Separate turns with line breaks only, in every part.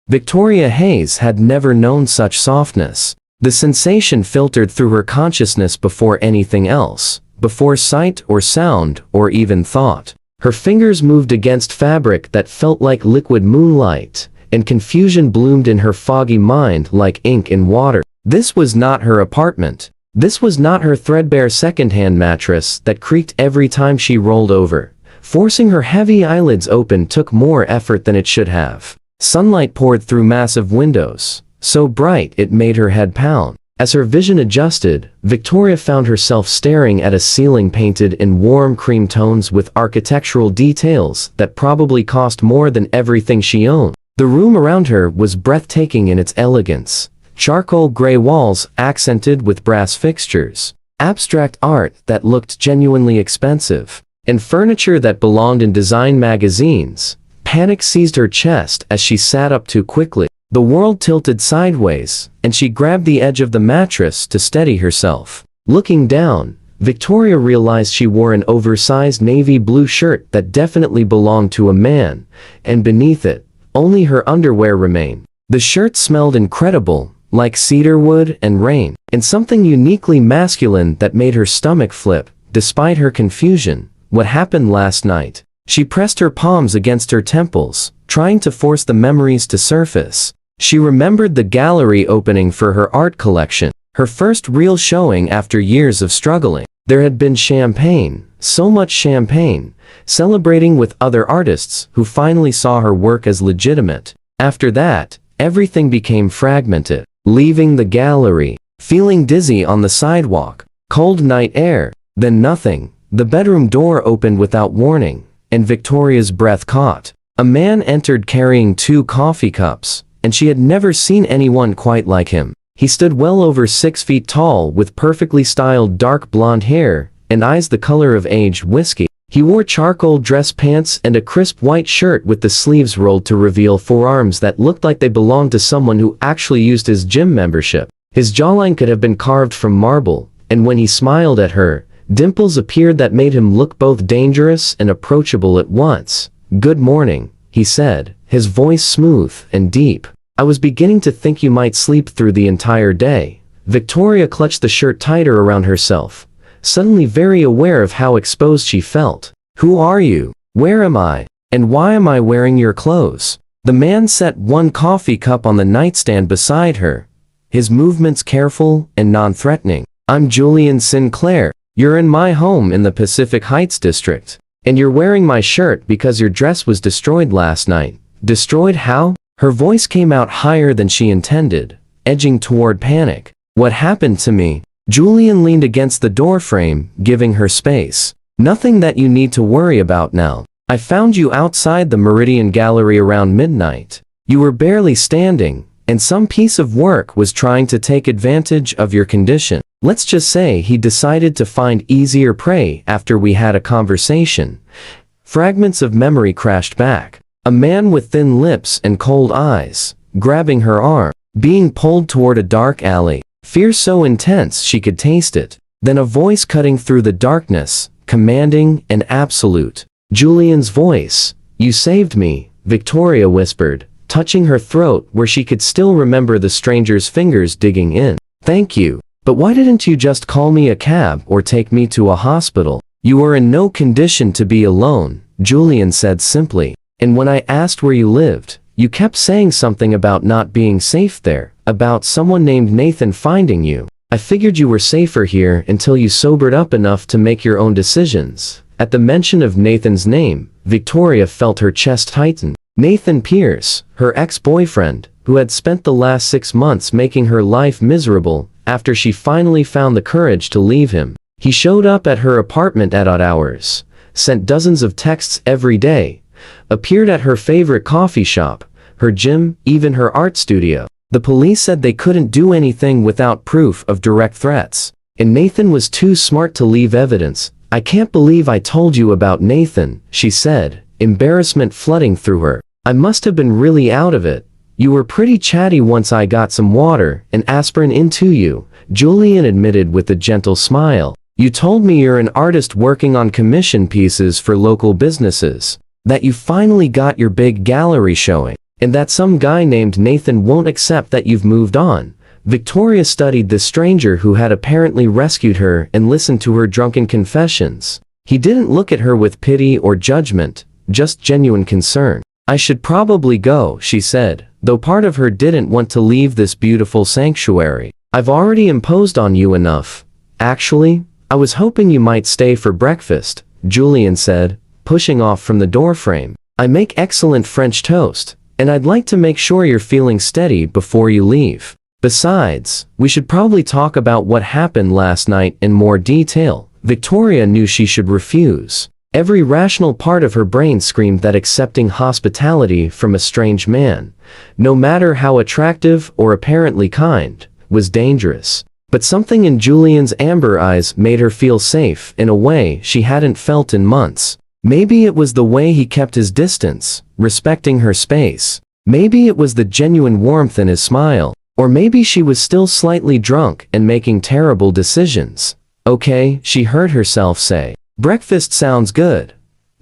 Victoria Hayes had never known such softness. The sensation filtered through her consciousness before anything else, before sight or sound or even thought. Her fingers moved against fabric that felt like liquid moonlight, and confusion bloomed in her foggy mind like ink in water. This was not her apartment. This was not her threadbare second-hand mattress that creaked every time she rolled over. Forcing her heavy eyelids open took more effort than it should have. Sunlight poured through massive windows, so bright it made her head pound. As her vision adjusted, Victoria found herself staring at a ceiling painted in warm cream tones with architectural details that probably cost more than everything she owned. The room around her was breathtaking in its elegance. Charcoal gray walls accented with brass fixtures, abstract art that looked genuinely expensive, and furniture that belonged in design magazines. Panic seized her chest as she sat up too quickly. The world tilted sideways, and she grabbed the edge of the mattress to steady herself. Looking down, Victoria realized she wore an oversized navy blue shirt that definitely belonged to a man, and beneath it, only her underwear remained. The shirt smelled incredible, like cedarwood and rain, and something uniquely masculine that made her stomach flip. Despite her confusion, what happened last night? She pressed her palms against her temples, trying to force the memories to surface. She remembered the gallery opening for her art collection, her first real showing after years of struggling. There had been champagne, so much champagne, celebrating with other artists who finally saw her work as legitimate. After that, everything became fragmented. Leaving the gallery, feeling dizzy on the sidewalk, cold night air, then nothing. The bedroom door opened without warning, and Victoria's breath caught. A man entered carrying 2 coffee cups, and she had never seen anyone quite like him. He stood well over 6 feet tall with perfectly styled dark blonde hair and eyes the color of aged whiskey. He wore charcoal dress pants and a crisp white shirt with the sleeves rolled to reveal forearms that looked like they belonged to someone who actually used his gym membership. His jawline could have been carved from marble, and when he smiled at her, dimples appeared that made him look both dangerous and approachable at once. "Good morning," he said, his voice smooth and deep. "I was beginning to think you might sleep through the entire day." Victoria clutched the shirt tighter around herself, suddenly very aware of how exposed she felt. "Who are you? Where am I? And why am I wearing your clothes?" The man set 1 coffee cup on the nightstand beside her, his movements careful and non-threatening. "I'm Julian Sinclair. You're in my home in the Pacific Heights district. And you're wearing my shirt because your dress was destroyed last night." "Destroyed how?" Her voice came out higher than she intended, edging toward panic. "What happened to me?" Julian leaned against the doorframe, giving her space. "Nothing that you need to worry about now. I found you outside the Meridian Gallery around midnight. You were barely standing, and some piece of work was trying to take advantage of your condition. Let's just say he decided to find easier prey after we had a conversation." Fragments of memory crashed back. A man with thin lips and cold eyes, grabbing her arm, being pulled toward a dark alley. Fear so intense she could taste it. Then a voice cutting through the darkness, commanding and absolute. Julian's voice. "You saved me," Victoria whispered, touching her throat where she could still remember the stranger's fingers digging in. "Thank you. But why didn't you just call me a cab or take me to a hospital?" "You were in no condition to be alone," Julian said simply. "And when I asked where you lived, you kept saying something about not being safe there, about someone named Nathan finding you. I figured you were safer here until you sobered up enough to make your own decisions." At the mention of Nathan's name, Victoria felt her chest tighten. Nathan Pierce, her ex-boyfriend, who had spent the last 6 months making her life miserable after she finally found the courage to leave him. He showed up at her apartment at odd hours, sent dozens of texts every day, appeared at her favorite coffee shop, her gym, even her art studio. The police said they couldn't do anything without proof of direct threats. And Nathan was too smart to leave evidence. "I can't believe I told you about Nathan," she said, embarrassment flooding through her. "I must have been really out of it. You were pretty chatty once I got some water and aspirin into you," Julian admitted with a gentle smile. "You told me you're an artist working on commission pieces for local businesses, that you finally got your big gallery showing." and that some guy named Nathan won't accept that you've moved on. Victoria studied the stranger who had apparently rescued her and listened to her drunken confessions. He didn't look at her with pity or judgment, just genuine concern. I should probably go, she said, though part of her didn't want to leave this beautiful sanctuary. I've already imposed on you enough. Actually, I was hoping you might stay for breakfast, Julian said, pushing off from the doorframe. I make excellent French toast, and I'd like to make sure you're feeling steady before you leave. Besides, we should probably talk about what happened last night in more detail. Victoria knew she should refuse. Every rational part of her brain screamed that accepting hospitality from a strange man, no matter how attractive or apparently kind, was dangerous. But something in Julian's amber eyes made her feel safe in a way she hadn't felt in months. Maybe it was the way he kept his distance, respecting her space. Maybe it was the genuine warmth in his smile. Or maybe she was still slightly drunk and making terrible decisions. Okay, she heard herself say. Breakfast sounds good.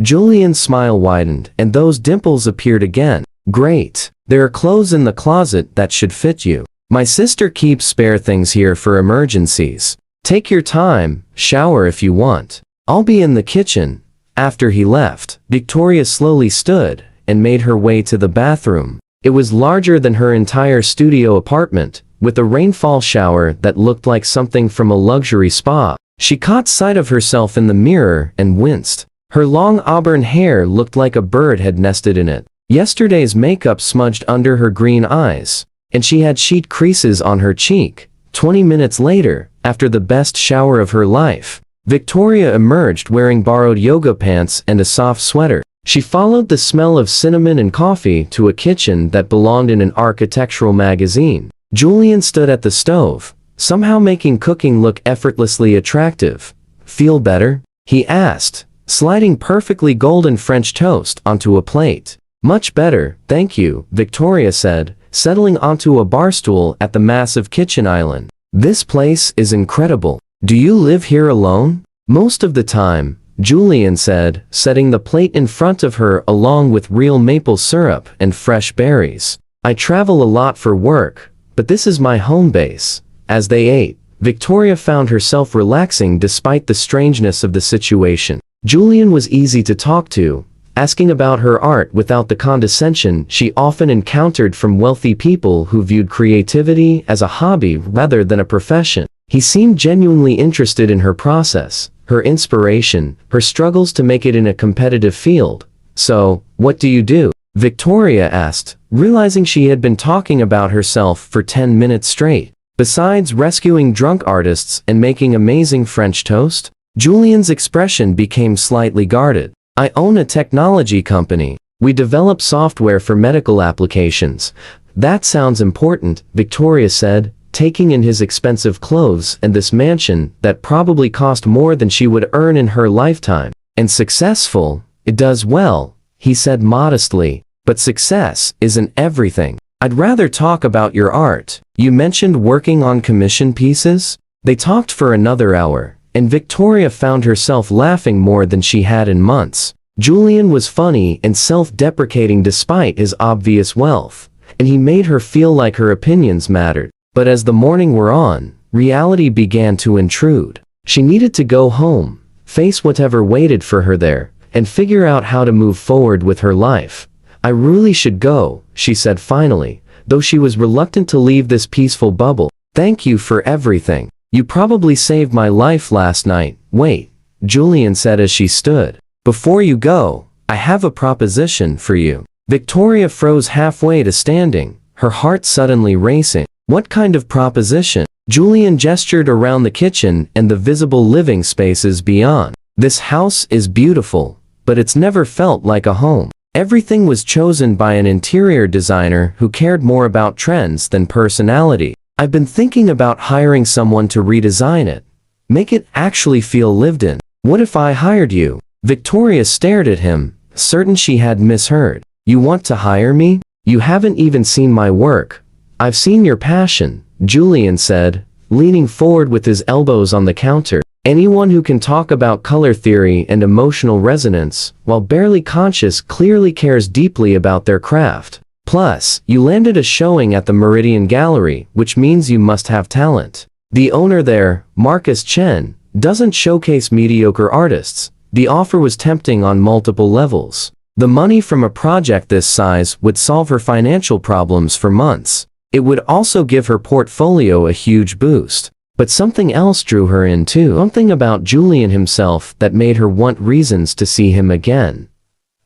Julian's smile widened and those dimples appeared again. Great. There are clothes in the closet that should fit you. My sister keeps spare things here for emergencies. Take your time, shower if you want. I'll be in the kitchen. After he left, Victoria slowly stood and made her way to the bathroom. It was larger than her entire studio apartment, with a rainfall shower that looked like something from a luxury spa. She caught sight of herself in the mirror and winced. Her long auburn hair looked like a bird had nested in it. Yesterday's makeup smudged under her green eyes, and she had sheet creases on her cheek. 20 minutes later, after the best shower of her life, Victoria emerged wearing borrowed yoga pants and a soft sweater. She followed the smell of cinnamon and coffee to a kitchen that belonged in an architectural magazine. Julian stood at the stove, somehow making cooking look effortlessly attractive. Feel better? He asked, sliding perfectly golden French toast onto a plate. Much better, thank you, Victoria said, settling onto a bar stool at the massive kitchen island. This place is incredible. Do you live here alone? Most of the time, Julian said, setting the plate in front of her along with real maple syrup and fresh berries. I travel a lot for work, but this is my home base. As they ate, Victoria found herself relaxing despite the strangeness of the situation. Julian was easy to talk to, asking about her art without the condescension she often encountered from wealthy people who viewed creativity as a hobby rather than a profession. He seemed genuinely interested in her process, her inspiration, her struggles to make it in a competitive field. So, what do you do? Victoria asked, realizing she had been talking about herself for 10 minutes straight. Besides rescuing drunk artists and making amazing French toast, Julian's expression became slightly guarded. I own a technology company. We develop software for medical applications. That sounds important, Victoria said, taking in his expensive clothes and this mansion that probably cost more than she would earn in her lifetime. And successful, it does well, he said modestly, but success isn't everything. I'd rather talk about your art. You mentioned working on commission pieces? They talked for another hour, and Victoria found herself laughing more than she had in months. Julian was funny and self-deprecating despite his obvious wealth, and he made her feel like her opinions mattered. But as the morning wore on, reality began to intrude. She needed to go home, face whatever waited for her there, and figure out how to move forward with her life. I really should go, she said finally, though she was reluctant to leave this peaceful bubble. Thank you for everything. You probably saved my life last night. Wait, Julian said as she stood. Before you go, I have a proposition for you. Victoria froze halfway to standing, her heart suddenly racing. What kind of proposition? Julian gestured around the kitchen and the visible living spaces beyond. This house is beautiful, but it's never felt like a home. Everything was chosen by an interior designer who cared more about trends than personality. I've been thinking about hiring someone to redesign it. Make it actually feel lived in. What if I hired you? Victoria stared at him, certain she had misheard. You want to hire me? You haven't even seen my work. I've seen your passion, Julian said, leaning forward with his elbows on the counter. Anyone who can talk about color theory and emotional resonance, while barely conscious, clearly cares deeply about their craft. Plus, you landed a showing at the Meridian Gallery, which means you must have talent. The owner there, Marcus Chen, doesn't showcase mediocre artists. The offer was tempting on multiple levels. The money from a project this size would solve her financial problems for months. It would also give her portfolio a huge boost. But something else drew her in too. Something about Julian himself that made her want reasons to see him again.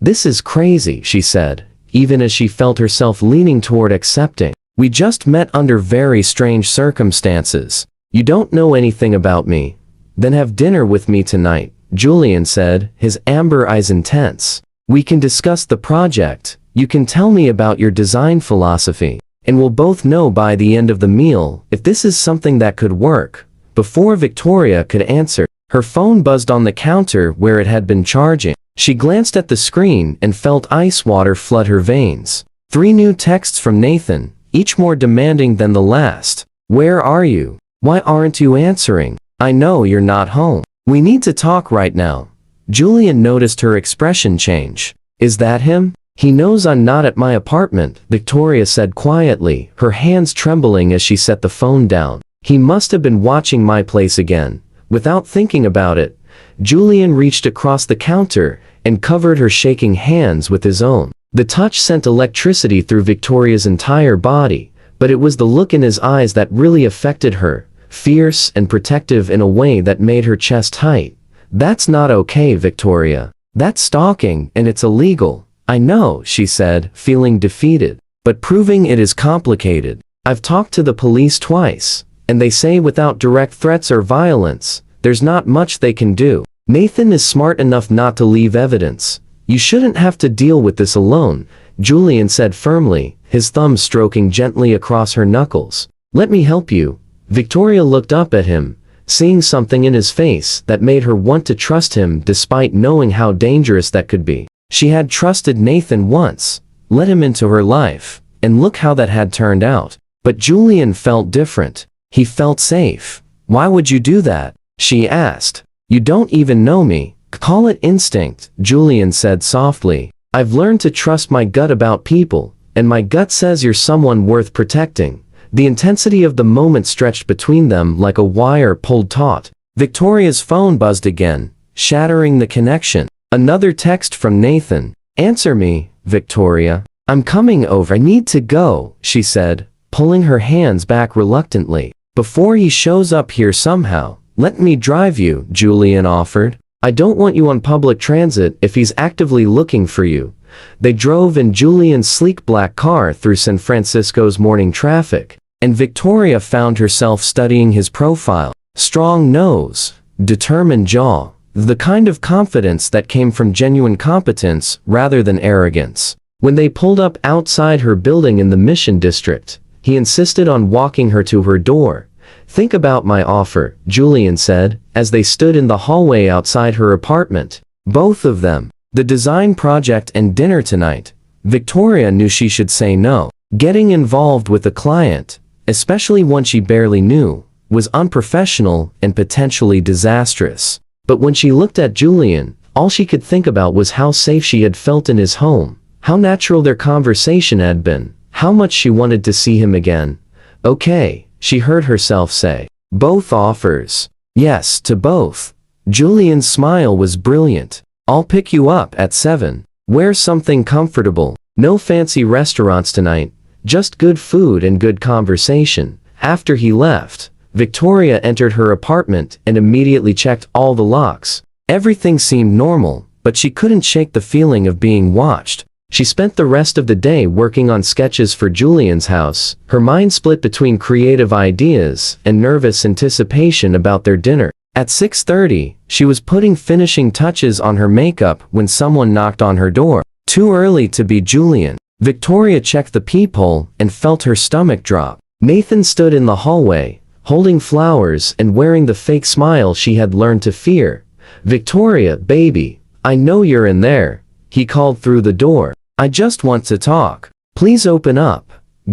"This is crazy," she said, even as she felt herself leaning toward accepting. "We just met under very strange circumstances. You don't know anything about me. Then have dinner with me tonight," Julian said, his amber eyes intense. "We can discuss the project. You can tell me about your design philosophy. And we'll both know by the end of the meal if this is something that could work." Before Victoria could answer, her phone buzzed on the counter where it had been charging. She glanced at the screen and felt ice water flood her veins. 3 new texts from Nathan, each more demanding than the last. "Where are you? Why aren't you answering? I know you're not home. We need to talk right now." Julian noticed her expression change. "Is that him? He knows I'm not at my apartment," Victoria said quietly, her hands trembling as she set the phone down. "He must have been watching my place again." Without thinking about it, Julian reached across the counter and covered her shaking hands with his own. The touch sent electricity through Victoria's entire body, but it was the look in his eyes that really affected her, fierce and protective in a way that made her chest tight. "That's not okay, Victoria. That's stalking, and it's illegal." "I know," she said, feeling defeated. "But proving it is complicated. I've talked to the police twice, and they say without direct threats or violence, there's not much they can do. Nathan is smart enough not to leave evidence. You shouldn't have to deal with this alone," Julian said firmly, his thumb stroking gently across her knuckles. "Let me help you." Victoria looked up at him, seeing something in his face that made her want to trust him despite knowing how dangerous that could be. She had trusted Nathan once, let him into her life, and look how that had turned out. But Julian felt different. He felt safe. "Why would you do that?" she asked. "You don't even know me." "Call it instinct," Julian said softly. "I've learned to trust my gut about people, and my gut says you're someone worth protecting." The intensity of the moment stretched between them like a wire pulled taut. Victoria's phone buzzed again, shattering the connection. Another text from Nathan. "Answer me, Victoria. I'm coming over. I need to go," she said, pulling her hands back reluctantly. "Before he shows up here somehow, let me drive you," Julian offered. "I don't want you on public transit if he's actively looking for you." They drove in Julian's sleek black car through San Francisco's morning traffic, and Victoria found herself studying his profile. Strong nose, determined jaw. The kind of confidence that came from genuine competence rather than arrogance. When they pulled up outside her building in the Mission District, he insisted on walking her to her door. "Think about my offer," Julian said, as they stood in the hallway outside her apartment. Both of them. The design project and dinner tonight. Victoria knew she should say no. Getting involved with a client, especially one she barely knew, was unprofessional and potentially disastrous. But when she looked at Julian, all she could think about was how safe she had felt in his home, how natural their conversation had been, how much she wanted to see him again. "Okay," she heard herself say. "Both offers." "Yes, to both." Julian's smile was brilliant. "I'll pick you up at 7. Wear something comfortable. No fancy restaurants tonight, just good food and good conversation." After he left, Victoria entered her apartment and immediately checked all the locks. Everything seemed normal, but she couldn't shake the feeling of being watched. She spent the rest of the day working on sketches for Julian's house, her mind split between creative ideas and nervous anticipation about their dinner. At 6:30, she was putting finishing touches on her makeup when someone knocked on her door. Too early to be Julian. Victoria checked the peephole and felt her stomach drop. Nathan stood in the hallway, holding flowers and wearing the fake smile she had learned to fear. "Victoria, baby, I know you're in there," he called through the door. "I just want to talk. Please open up."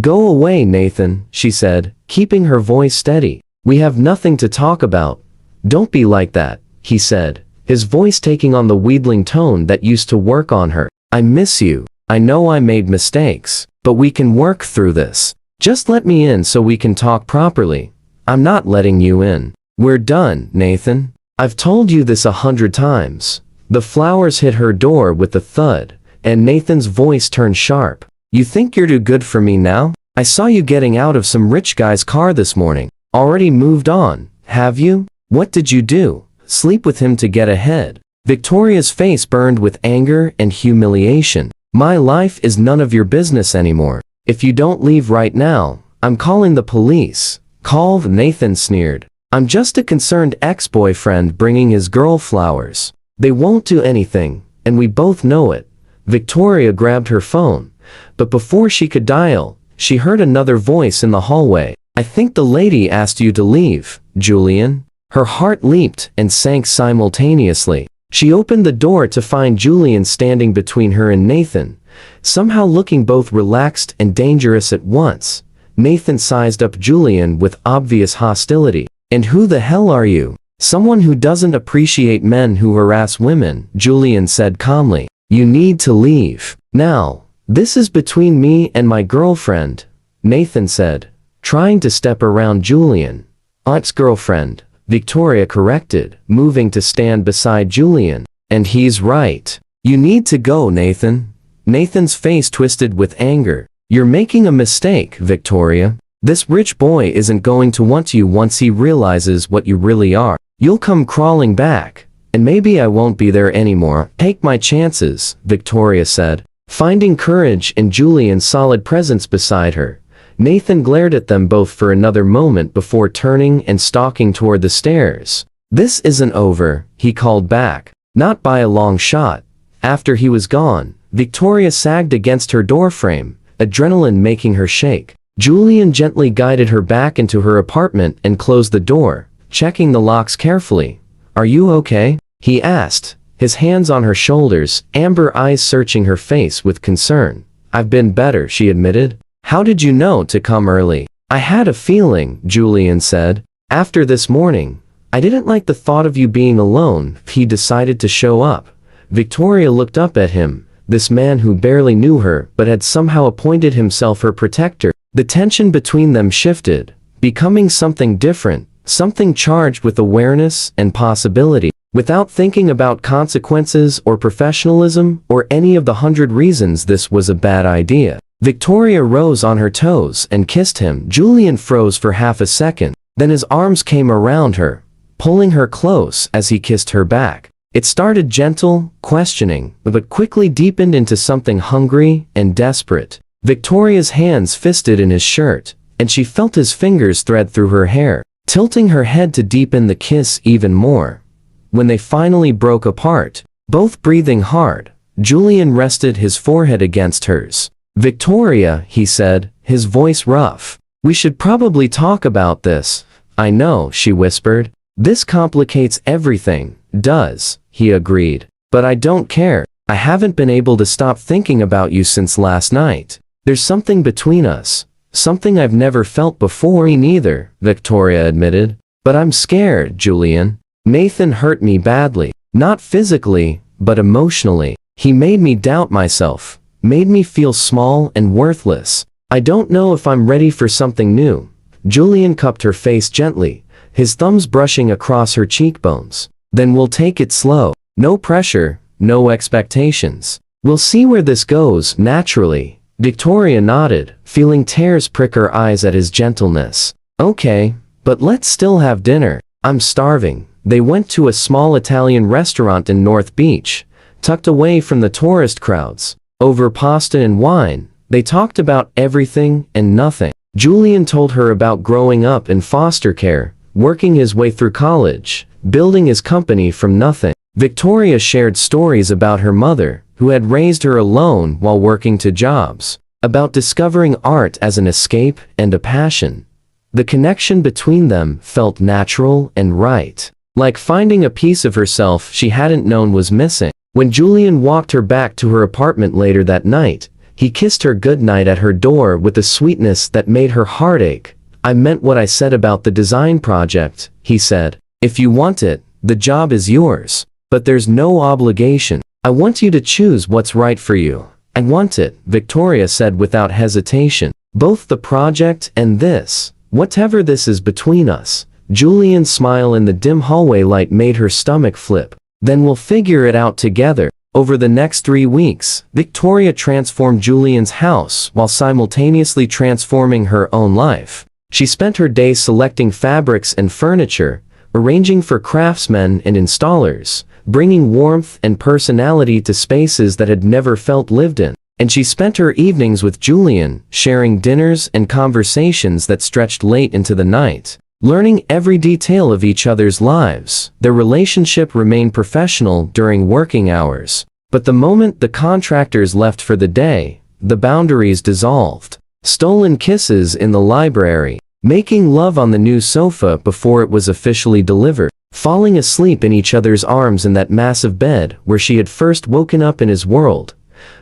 "Go away, Nathan," she said, keeping her voice steady. "We have nothing to talk about." "Don't be like that," he said, his voice taking on the wheedling tone that used to work on her. "I miss you." I know I made mistakes, but we can work through this. Just let me in so we can talk properly. I'm not letting you in. We're done, Nathan. I've told you this 100 times. The flowers hit her door with a thud, and Nathan's voice turned sharp. You think you're too good for me now? I saw you getting out of some rich guy's car this morning. Already moved on, have you? What did you do? Sleep with him to get ahead? Victoria's face burned with anger and humiliation. My life is none of your business anymore. If you don't leave right now, I'm calling the police. Call, Nathan sneered. I'm just a concerned ex-boyfriend bringing his girl flowers. They won't do anything, and we both know it. Victoria grabbed her phone, but before she could dial, she heard another voice in the hallway. I think the lady asked you to leave, Julian. Her heart leaped and sank simultaneously. She opened the door to find Julian standing between her and Nathan, somehow looking both relaxed and dangerous at once. Nathan sized up Julian with obvious hostility. And who the hell are you? Someone who doesn't appreciate men who harass women, Julian said calmly. You need to leave. Now. This is between me and my girlfriend, Nathan said, trying to step around Julian. Ex-girlfriend, Victoria corrected, moving to stand beside Julian. And he's right. You need to go, Nathan. Nathan's face twisted with anger. You're making a mistake, Victoria. This rich boy isn't going to want you once he realizes what you really are. You'll come crawling back, and maybe I won't be there anymore. Take my chances, Victoria said, finding courage in Julian's solid presence beside her. Nathan glared at them both for another moment before turning and stalking toward the stairs. This isn't over, he called back. Not by a long shot. After he was gone, Victoria sagged against her doorframe, adrenaline making her shake. Julian gently guided her back into her apartment and closed the door, checking the locks carefully. Are you okay? He asked, his hands on her shoulders, amber eyes searching her face with concern. I've been better, she admitted. How did you know to come early? I had a feeling, Julian said. After this morning, I didn't like the thought of you being alone. He decided to show up. Victoria looked up at him, this man who barely knew her but had somehow appointed himself her protector. The tension between them shifted, becoming something different, something charged with awareness and possibility. Without thinking about consequences or professionalism or any of the 100 reasons this was a bad idea, Victoria rose on her toes and kissed him. Julian froze for half a second, then his arms came around her, pulling her close as he kissed her back. It started gentle, questioning, but quickly deepened into something hungry and desperate. Victoria's hands fisted in his shirt, and she felt his fingers thread through her hair, tilting her head to deepen the kiss even more. When they finally broke apart, both breathing hard, Julian rested his forehead against hers. Victoria, he said, his voice rough. We should probably talk about this. I know, she whispered. This complicates everything. Does, he agreed. But I don't care. I haven't been able to stop thinking about you since last night. There's something between us. Something I've never felt before. Me neither, Victoria admitted. But I'm scared, Julian. Nathan hurt me badly. Not physically, but emotionally. He made me doubt myself. Made me feel small and worthless. I don't know if I'm ready for something new. Julian cupped her face gently, his thumbs brushing across her cheekbones. Then we'll take it slow. No pressure, no expectations. We'll see where this goes, naturally. Victoria nodded, feeling tears prick her eyes at his gentleness. Okay, but let's still have dinner. I'm starving. They went to a small Italian restaurant in North Beach, tucked away from the tourist crowds. Over pasta and wine, they talked about everything and nothing. Julian told her about growing up in foster care, working his way through college, building his company from nothing. Victoria shared stories about her mother, who had raised her alone while working 2 jobs, about discovering art as an escape and a passion. The connection between them felt natural and right, like finding a piece of herself she hadn't known was missing. When Julian walked her back to her apartment later that night, he kissed her goodnight at her door with a sweetness that made her heart ache. I meant what I said about the design project, he said. If you want it, the job is yours. But there's no obligation. I want you to choose what's right for you. I want it, Victoria said without hesitation. Both the project and this. Whatever this is between us. Julian's smile in the dim hallway light made her stomach flip. Then we'll figure it out together. Over the next 3 weeks, Victoria transformed Julian's house while simultaneously transforming her own life. She spent her days selecting fabrics and furniture, arranging for craftsmen and installers, bringing warmth and personality to spaces that had never felt lived in. And she spent her evenings with Julian, sharing dinners and conversations that stretched late into the night. Learning every detail of each other's lives, their relationship remained professional during working hours. But the moment the contractors left for the day, the boundaries dissolved. Stolen kisses in the library, making love on the new sofa before it was officially delivered, falling asleep in each other's arms in that massive bed where she had first woken up in his world.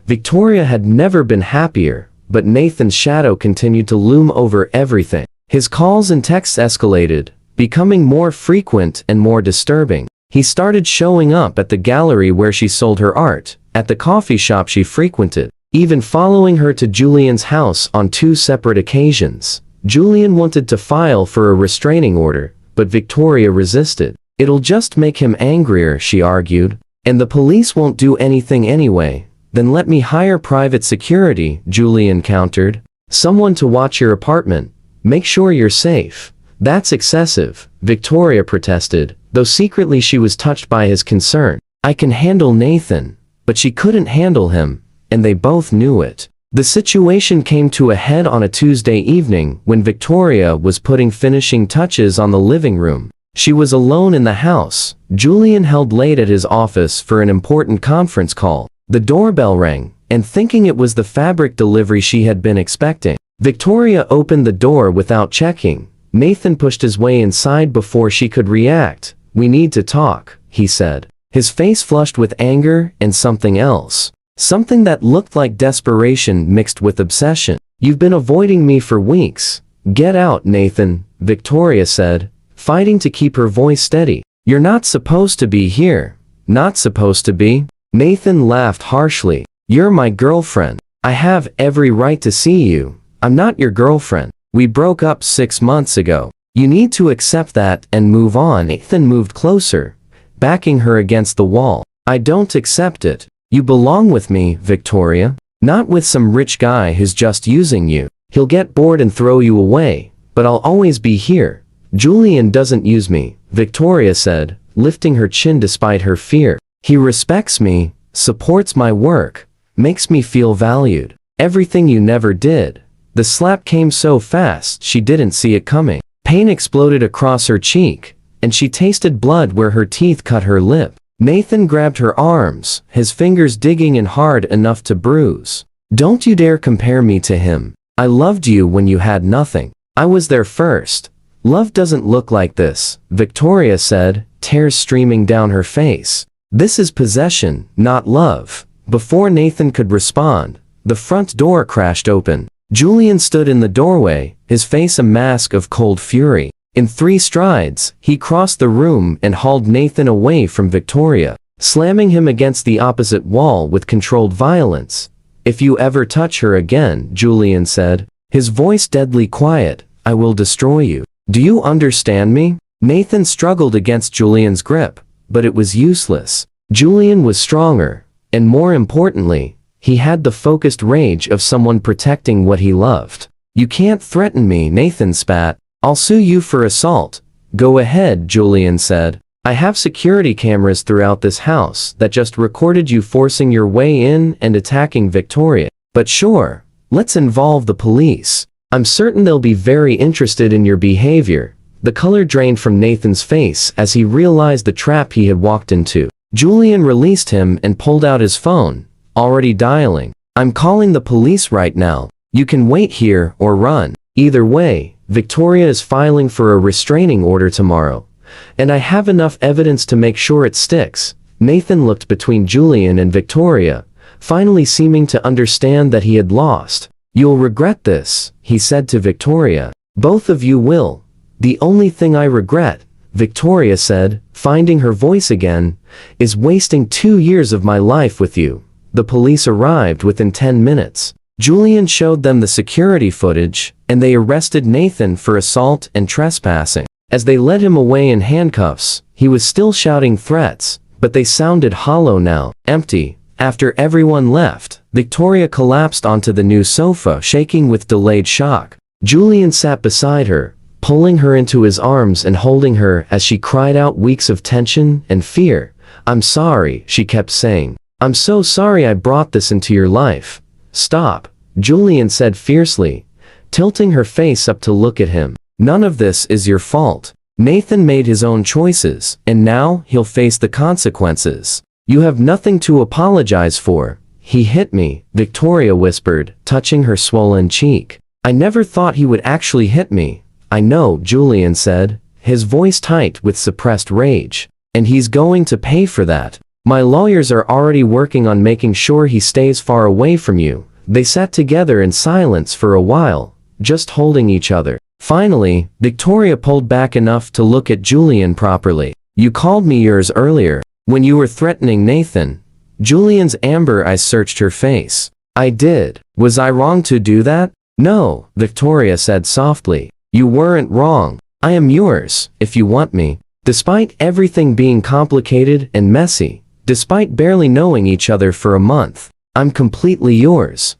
Victoria had never been happier, but Nathan's shadow continued to loom over everything. His calls and texts escalated, becoming more frequent and more disturbing. He started showing up at the gallery where she sold her art, at the coffee shop she frequented, even following her to Julian's house on 2 separate occasions. Julian wanted to file for a restraining order, but Victoria resisted. It'll just make him angrier, she argued. And the police won't do anything anyway. Then let me hire private security, Julian countered. Someone to watch your apartment. Make sure you're safe. That's excessive, Victoria protested, though secretly she was touched by his concern. I can handle Nathan. But she couldn't handle him, and they both knew it. The situation came to a head on a Tuesday evening when Victoria was putting finishing touches on the living room. She was alone in the house. Julian held late at his office for an important conference call. The doorbell rang, and thinking it was the fabric delivery she had been expecting, Victoria opened the door without checking. Nathan pushed his way inside before she could react. We need to talk, he said, his face flushed with anger and something else. Something that looked like desperation mixed with obsession. You've been avoiding me for weeks. Get out, Nathan, Victoria said, fighting to keep her voice steady. You're not supposed to be here. Not supposed to be? Nathan laughed harshly. You're my girlfriend. I have every right to see you. I'm not your girlfriend. We broke up 6 months ago. You need to accept that and move on. Nathan moved closer, backing her against the wall. I don't accept it. You belong with me, Victoria. Not with some rich guy who's just using you. He'll get bored and throw you away, but I'll always be here. Julian doesn't use me, Victoria said, lifting her chin despite her fear. He respects me, supports my work, makes me feel valued. Everything you never did. The slap came so fast she didn't see it coming. Pain exploded across her cheek, and she tasted blood where her teeth cut her lip. Nathan grabbed her arms, his fingers digging in hard enough to bruise. Don't you dare compare me to him. I loved you when you had nothing. I was there first. Love doesn't look like this, Victoria said, tears streaming down her face. This is possession, not love. Before Nathan could respond, the front door crashed open. Julian stood in the doorway, his face a mask of cold fury. In 3 strides, he crossed the room and hauled Nathan away from Victoria, slamming him against the opposite wall with controlled violence. If you ever touch her again, Julian said, his voice deadly quiet, I will destroy you. Do you understand me? Nathan struggled against Julian's grip, but it was useless. Julian was stronger, and more importantly, he had the focused rage of someone protecting what he loved. You can't threaten me, Nathan spat. I'll sue you for assault. Go ahead, Julian said. I have security cameras throughout this house that just recorded you forcing your way in and attacking Victoria. But sure, let's involve the police. I'm certain they'll be very interested in your behavior. The color drained from Nathan's face as he realized the trap he had walked into. Julian released him and pulled out his phone, already dialing. I'm calling the police right now. You can wait here or run. Either way, Victoria is filing for a restraining order tomorrow. And I have enough evidence to make sure it sticks. Nathan looked between Julian and Victoria, finally seeming to understand that he had lost. You'll regret this, he said to Victoria. Both of you will. The only thing I regret, Victoria said, finding her voice again, is wasting 2 years of my life with you. the police arrived within 10 minutes. Julian showed them the security footage, and they arrested Nathan for assault and trespassing. As they led him away in handcuffs, he was still shouting threats, but they sounded hollow now, empty. After everyone left, Victoria collapsed onto the new sofa, shaking with delayed shock. Julian sat beside her, pulling her into his arms and holding her as she cried out weeks of tension and fear. "I'm sorry," she kept saying. "I'm so sorry I brought this into your life." "Stop," Julian said fiercely, tilting her face up to look at him. "None of this is your fault. Nathan made his own choices, and now he'll face the consequences. You have nothing to apologize for." "He hit me," Victoria whispered, touching her swollen cheek. "I never thought he would actually hit me." "I know," Julian said, his voice tight with suppressed rage. "And he's going to pay for that. My lawyers are already working on making sure he stays far away from you." They sat together in silence for a while, just holding each other. Finally, Victoria pulled back enough to look at Julian properly. "You called me yours earlier, when you were threatening Nathan." Julian's amber eyes searched her face. "I did. Was I wrong to do that?" "No," Victoria said softly. "You weren't wrong. I am yours, if you want me." Despite everything being complicated and messy, despite barely knowing each other for a month, "I'm completely yours."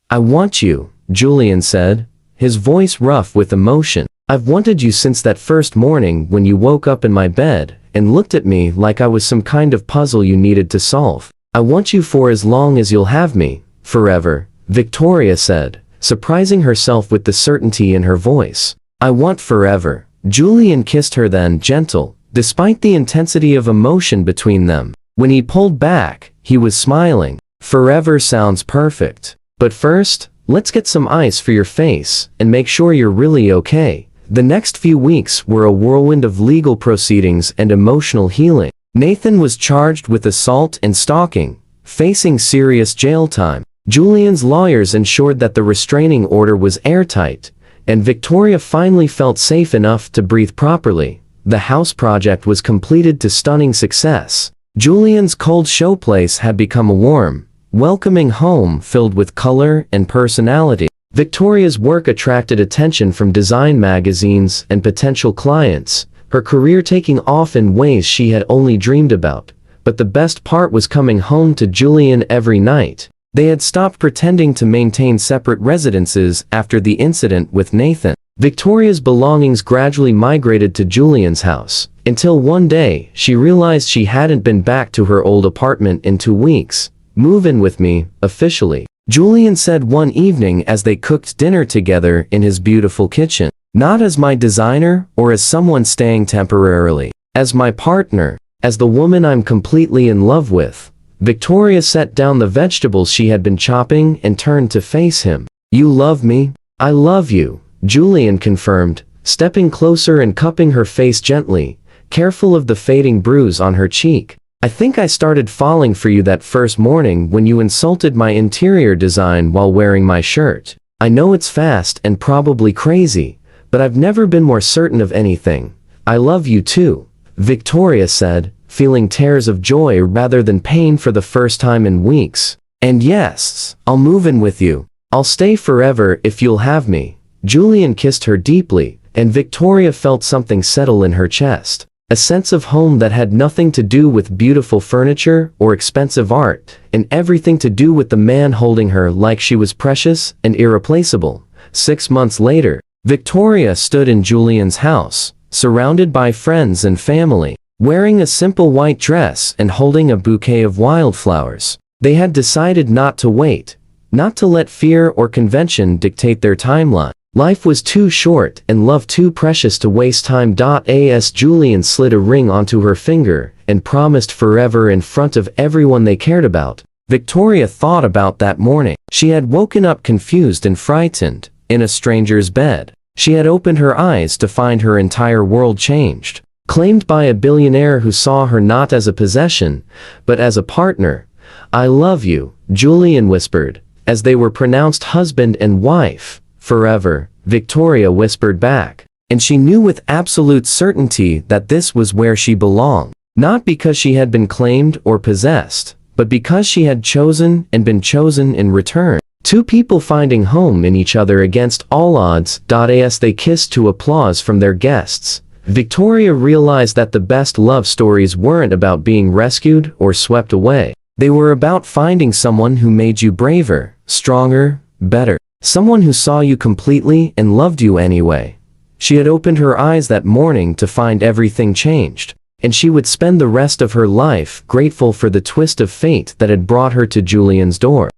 "I want you," Julian said, his voice rough with emotion. "I've wanted you since that first morning when you woke up in my bed and looked at me like I was some kind of puzzle you needed to solve. I want you for as long as you'll have me, forever," Victoria said, surprising herself with the certainty in her voice. "I want forever." Julian kissed her then, gentle, despite the intensity of emotion between them. When he pulled back, he was smiling. "Forever sounds perfect. But first, let's get some ice for your face and make sure you're really okay." The next few weeks were a whirlwind of legal proceedings and emotional healing. Nathan was charged with assault and stalking, facing serious jail time. Julian's lawyers ensured that the restraining order was airtight, and Victoria finally felt safe enough to breathe properly. The house project was completed to stunning success. Julian's cold showplace had become a warm, welcoming home filled with color and personality. Victoria's work attracted attention from design magazines and potential clients, her career taking off in ways she had only dreamed about. But the best part was coming home to Julian every night. They had stopped pretending to maintain separate residences after the incident with Nathan. Victoria's belongings gradually migrated to Julian's house, until one day she realized she hadn't been back to her old apartment in 2 weeks. "Move in with me, officially," Julian said one evening as they cooked dinner together in his beautiful kitchen. "Not as my designer or as someone staying temporarily. As my partner, as the woman I'm completely in love with." Victoria set down the vegetables she had been chopping and turned to face him. "You love me?" "I love you," Julian confirmed, stepping closer and cupping her face gently, careful of the fading bruise on her cheek. "I think I started falling for you that first morning when you insulted my interior design while wearing my shirt. I know it's fast and probably crazy, but I've never been more certain of anything. I love you too," Victoria said, feeling tears of joy rather than pain for the first time in weeks. "And yes, I'll move in with you. I'll stay forever if you'll have me." Julian kissed her deeply, and Victoria felt something settle in her chest. A sense of home that had nothing to do with beautiful furniture or expensive art, and everything to do with the man holding her like she was precious and irreplaceable. 6 months later, Victoria stood in Julian's house, surrounded by friends and family, wearing a simple white dress and holding a bouquet of wildflowers. They had decided not to wait, not to let fear or convention dictate their timeline. Life was too short and love too precious to waste time. As Julian slid a ring onto her finger and promised forever in front of everyone they cared about. Victoria thought about that morning. She had woken up confused and frightened, in a stranger's bed. She had opened her eyes to find her entire world changed. Claimed by a billionaire who saw her not as a possession, but as a partner. "I love you," Julian whispered, as they were pronounced husband and wife. "Forever," Victoria whispered back. And she knew with absolute certainty that this was where she belonged. Not because she had been claimed or possessed, but because she had chosen and been chosen in return. Two people finding home in each other against all odds. As they kissed to applause from their guests, Victoria realized that the best love stories weren't about being rescued or swept away. They were about finding someone who made you braver, stronger, better. Someone who saw you completely and loved you anyway. She had opened her eyes that morning to find everything changed, and she would spend the rest of her life grateful for the twist of fate that had brought her to Julian's door.